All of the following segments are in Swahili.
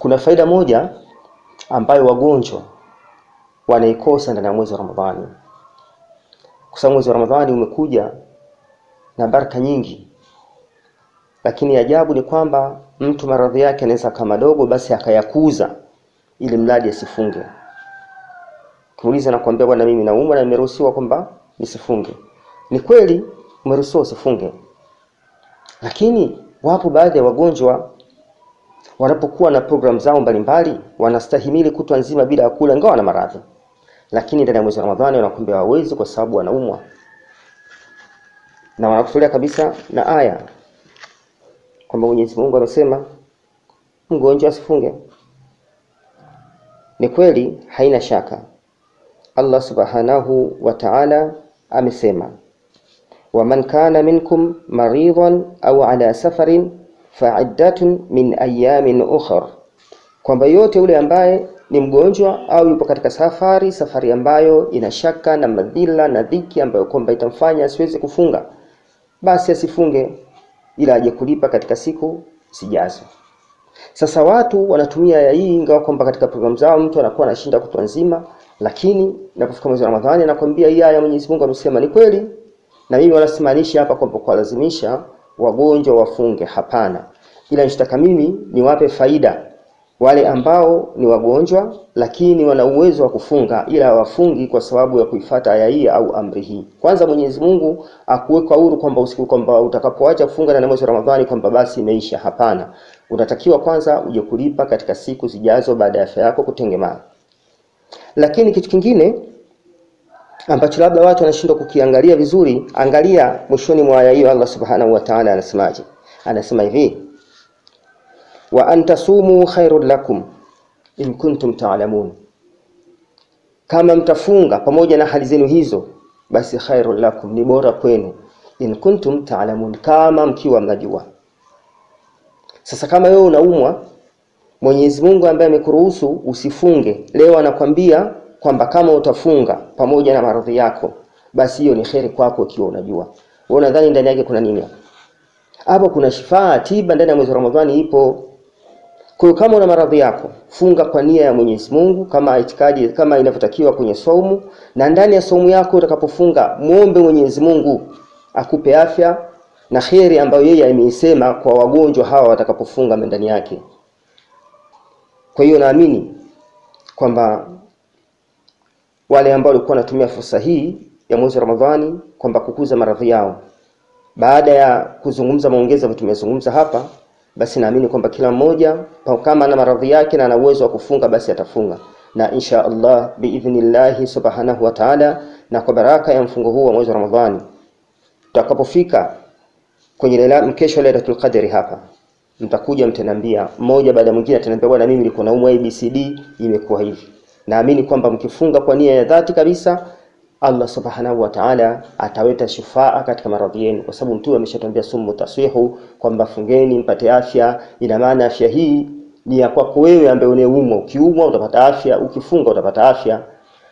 Kuna faida moja ambayo wagonjwa wanaikosa ndani ya mwezi wa Ramadhani. Kwa sababu mwezi wa Ramadhani umekuja na baraka nyingi. Lakini ajabu ni kwamba mtu maradhi yake anaweza kama dogo basi akayakuza ili mradi asifunge. Kuuliza na kuambia bwana mimi naumwa na nimeruhusiwa kwamba nisifunge. Ni kweli umeruhusiwa usifunge. Lakini wapo baadhi ya wagonjwa wanapokuwa na program zao mbalimbali wanastahimili kutwa nzima bila kula ingawa na maradhi. Lakini ndani ya mwezi wa Ramadhani wanakuambia hawezi kwa sababu wanaumwa. Na wanakufulia kabisa na aya kwamba Mwenyezi Mungu amesema mgonjwa asifunge. Ni kweli haina shaka. Allah Subhanahu wa Ta'ala amesema وَمَنْ كَانَ مِنْكُمْ مَرِيضًا أَوْ عَلَى سَفَرٍ فَعِدَّةٌ مِنْ أَيَّامٍ أُخَرَ, kwamba yote yule ambaye ni mgonjwa au yupo katika safari ambayo ina shaka na madhila na dhiki ambayo kwamba itamfanya asiweze kufunga, basi asifunge ila aje kulipa katika siku zijazo. Sasa watu wanatumia aya hii ingawa kwamba katika programu zao mtu anakuwa anashinda kutwa nzima, lakini inapofika mwezi wa Ramadhani anakuambia hii aya Mwenyezi Mungu amesema ni kweli. Na mimi wala simanishi hapa kwamba kwa lazimisha wagonjwa wafunge, hapana. Ila nitaka mimi niwape faida wale ambao ni wagonjwa lakini wana uwezo wa kufunga ila wafungi kwa sababu ya kuifuata aya hii au amri hii. Kwanza Mwenyezi Mungu akuweka huru kwamba usiku kwamba utakapoacha kufunga na mwezi wa Ramadhani kwamba basi imeisha, hapana. Unatakiwa kwanza uje kulipa katika siku zijazo baada ya afya yako kutengemaa. Lakini kitu kingine ambacho labda watu wanashindwa kukiangalia vizuri, angalia mwishoni mwa aya hiyo Allah Subhanahu wa Ta'ala anasemaje? Anasema hivi: wa antasumu khairul lakum in kuntum ta'lamun, kama mtafunga pamoja na hali zenu hizo basi khairul lakum, ni bora kwenu, in kuntum ta'lamun, kama mkiwa mnajua. Sasa kama wewe unaumwa, Mwenyezi Mungu ambaye amekuruhusu usifunge leo anakuambia kwamba kama utafunga pamoja na maradhi yako basi hiyo ni kheri kwako ikiwa unajua. Wewe unadhani ndani yake kuna nini hapo? Hapo kuna shifaa, tiba ndani ya mwezi wa Ramadhani ipo. Kwa hiyo kama una maradhi yako, funga kwa nia ya Mwenyezi Mungu kama itikadi kama inavyotakiwa kwenye saumu, na ndani ya saumu yako utakapofunga muombe Mwenyezi Mungu akupe afya na kheri ambayo yeye ameisema kwa wagonjwa hawa watakapofunga ndani yake. Kwa hiyo naamini kwamba wale ambao walikuwa wanatumia fursa hii ya mwezi wa Ramadhani kwamba kukuza maradhi yao, baada ya kuzungumza maongezi ambayo tumezungumza hapa, basi naamini kwamba kila mmoja kama ana maradhi yake na ana uwezo wa kufunga basi atafunga, na insha Allah biidhnillah Subhanahu wa Ta'ala, na kwa baraka ya mfungo huu wa mwezi wa Ramadhani tutakapofika kwenye mkesho Lailatul Qadri hapa, mtakuja mtaniambia mmoja baada mwingine, ataniambia bwana mimi nilikuwa naumwa ABCD imekuwa hivi. Naamini kwamba mkifunga kwa nia ya dhati kabisa, Allah Subhanahu wa Ta'ala ataweta shufaa katika maradhi yenu, kwa sababu Mtume ameshatuambia sumu taswihu, kwamba fungeni mpate afya. Ina maana afya hii ni ya kwako wewe ambaye uneumwa. Ukiumwa utapata afya, ukifunga utapata afya.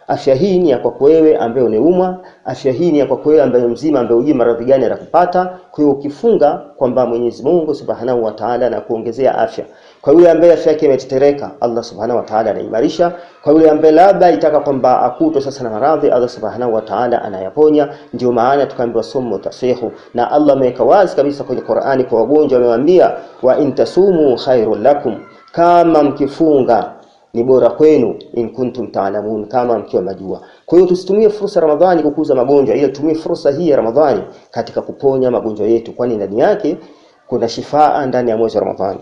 Afya hii ni ya kwako wewe ambaye uneumwa, afya hii ni ya kwako wewe ambaye mzima ambaye hujui maradhi gani atakupata. Kwa hiyo ukifunga kwamba Mwenyezi Mungu Subhanahu wa Ta'ala anakuongezea afya. Kwa yule ambaye afya yake imetetereka, Allah Subhanahu wa Ta'ala anaimarisha. Kwa yule ambaye labda itaka kwamba akutwe sasa na maradhi, Allah Subhanahu wa Ta'ala anayaponya. Ndio maana tukaambiwa sumu tasihu, na Allah ameweka wazi kabisa kwenye Qur'ani kwa wagonjwa, amewaambia wa intasumu khairul lakum, kama mkifunga ni bora kwenu, in kuntum ta'lamun, kama mkiwa majua. Kwa hiyo tusitumie fursa Ramadhani kukuza magonjwa, ila tumie fursa hii ya Ramadhani katika kuponya magonjwa yetu, kwani ndani yake kuna shifaa ndani ya mwezi wa Ramadhani.